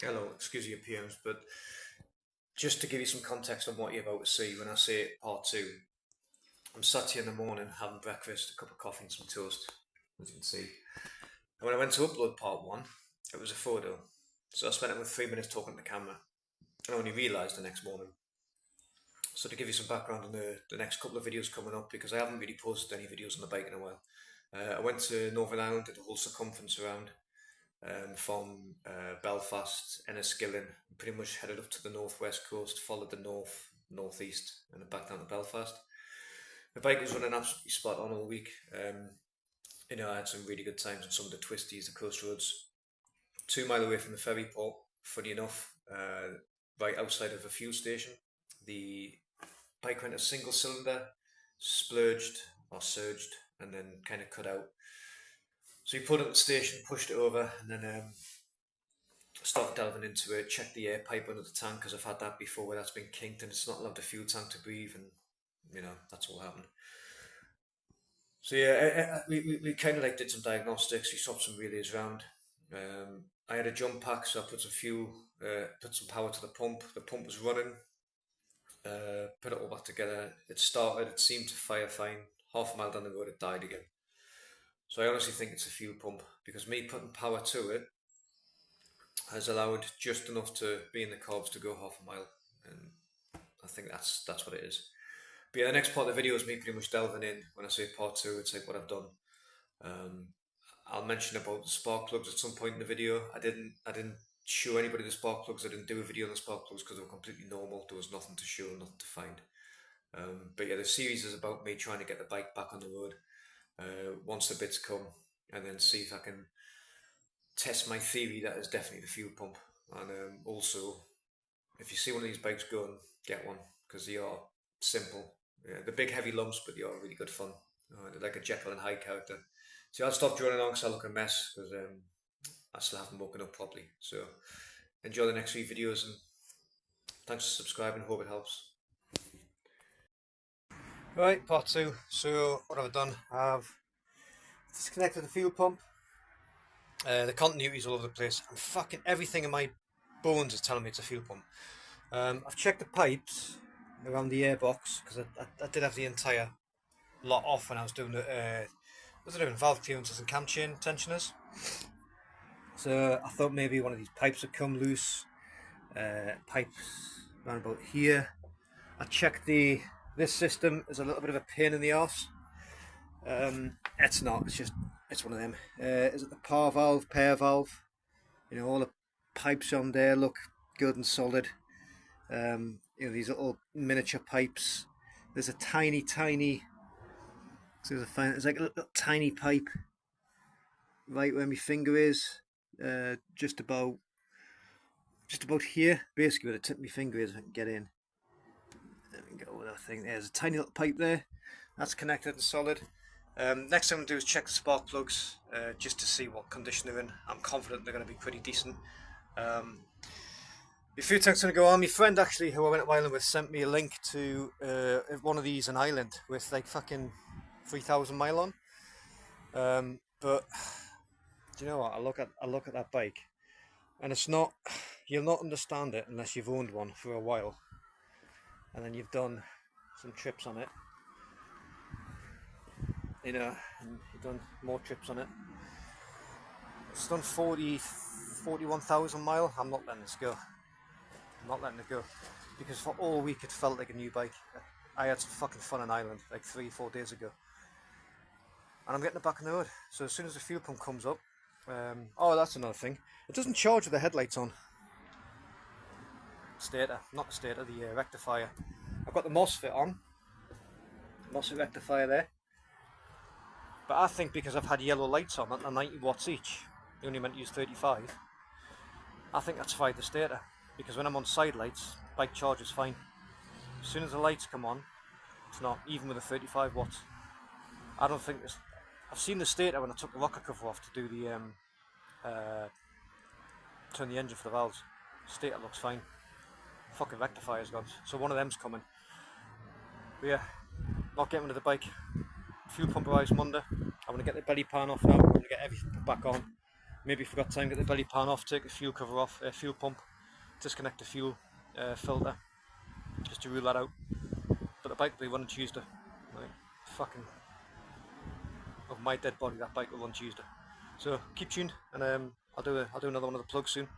Hello, excuse your appearance, but just to give you some context on what you're about to see, when I say part two, I'm sat here in the morning having breakfast, a cup of coffee and some toast, as you can see. And when I went to upload part one, it was a photo. So I spent about 3 minutes talking to the camera, and I only realised the next morning. So to give you some background on the next couple of videos coming up, because I haven't really posted any videos on the bike in a while. I went to Northern Ireland, did the whole circumference around, from Belfast, Enniskillen, pretty much headed up to the northwest coast, followed the northeast, and then back down to Belfast. The bike was running absolutely spot on all week. I had some really good times on some of the twisties, the coast roads. 2 mile away from the ferry port, funny enough, right outside of a fuel station, the bike went a single cylinder, splurged or surged, and then kind of cut out. So he pulled up at the station, pushed it over, and then started delving into it, checked the air pipe under the tank because I've had that before where that's been kinked and it's not allowed the fuel tank to breathe, and that's all happened. So yeah, we kind of like did some diagnostics. We swapped some relays around. I had a jump pack, so I put some fuel, put some power to the pump. The pump was running. Put it all back together. It started. It seemed to fire fine. Half a mile down the road, it died again. So I honestly think it's a fuel pump because me putting power to it has allowed just enough to be in the carbs to go half a mile, and I think that's what it is. But yeah, the next part of the video is me pretty much delving in. When I say part two, it's like what I've done. Um, I'll mention about the spark plugs at some point in the video. I didn't show anybody the spark plugs. I didn't do a video on the spark plugs because they were completely normal. There was nothing to show, nothing to find. But yeah, the series is about me trying to get the bike back on the road once the bits come, and then see if I can test my theory that is definitely the fuel pump. And also, if you see one of these bikes going, get one because they are simple. Yeah, the big heavy lumps, but they are really good fun. They're like a Jekyll and Hyde character. See, I'll stop droning on because I look a mess because I still haven't woken up properly. So enjoy the next few videos and thanks for subscribing. Hope it helps. Right, part two. So what have I done? I've disconnected the fuel pump. The continuity's all over the place, and fucking everything in my bones is telling me it's a fuel pump. I've checked the pipes around the airbox because I did have the entire lot off when I was doing the valve clearances and cam chain tensioners. So I thought maybe one of these pipes had come loose. Pipes around about here. I checked this system is a little bit of a pain in the arse. It's not. It's one of them. Is it the par valve, pair valve? All the pipes on there look good and solid. These little miniature pipes. There's a tiny. There's like a little tiny pipe right where my finger is, just about here. Basically, where the tip of my finger is, I can get in. There we go with that thing. There's a tiny little pipe there. That's connected and solid. Next thing I'm going to do is check the spark plugs just to see what condition they're in. I'm confident they're going to be pretty decent. A few things going to go on. My friend actually, who I went to Ireland with, sent me a link to one of these in Ireland with like fucking 3,000 mile on. But do you know what? I look at that bike, and it's not. You'll not understand it unless you've owned one for a while, and then you've done some trips on it. And you've done more trips on it. It's done 41,000 mile. I'm not letting this go. I'm not letting it go because for all week it felt like a new bike. I had some fucking fun in Ireland like 3-4 days ago, and I'm getting it back on the road. So as soon as the fuel pump comes up, oh, that's another thing. It doesn't charge with the headlights on. Stator, not the stator, the rectifier. I've got the MOSFET on. MOSFET rectifier there. But I think because I've had yellow lights on at 90 watts each, you only meant to use 35. I think that's fired the stator because when I'm on side lights, bike charges fine. As soon as the lights come on, it's not, even with a 35 watts. I don't think this. I've seen the stator when I took the rocker cover off to do the turn the engine for the valves. Stator looks fine. Fucking rectifier's gone. So one of them's coming. But yeah, not getting rid of the bike. Fuel pump arrives Monday. I'm going to get the belly pan off now. I'm going to get everything back on. maybe if we've got time, get the belly pan off, take the fuel cover off, fuel pump, disconnect the fuel filter, just to rule that out. But the bike will be run on Tuesday. Like, fucking, of my dead body, that bike will run Tuesday. So keep tuned, and I'll do another one of the plugs soon.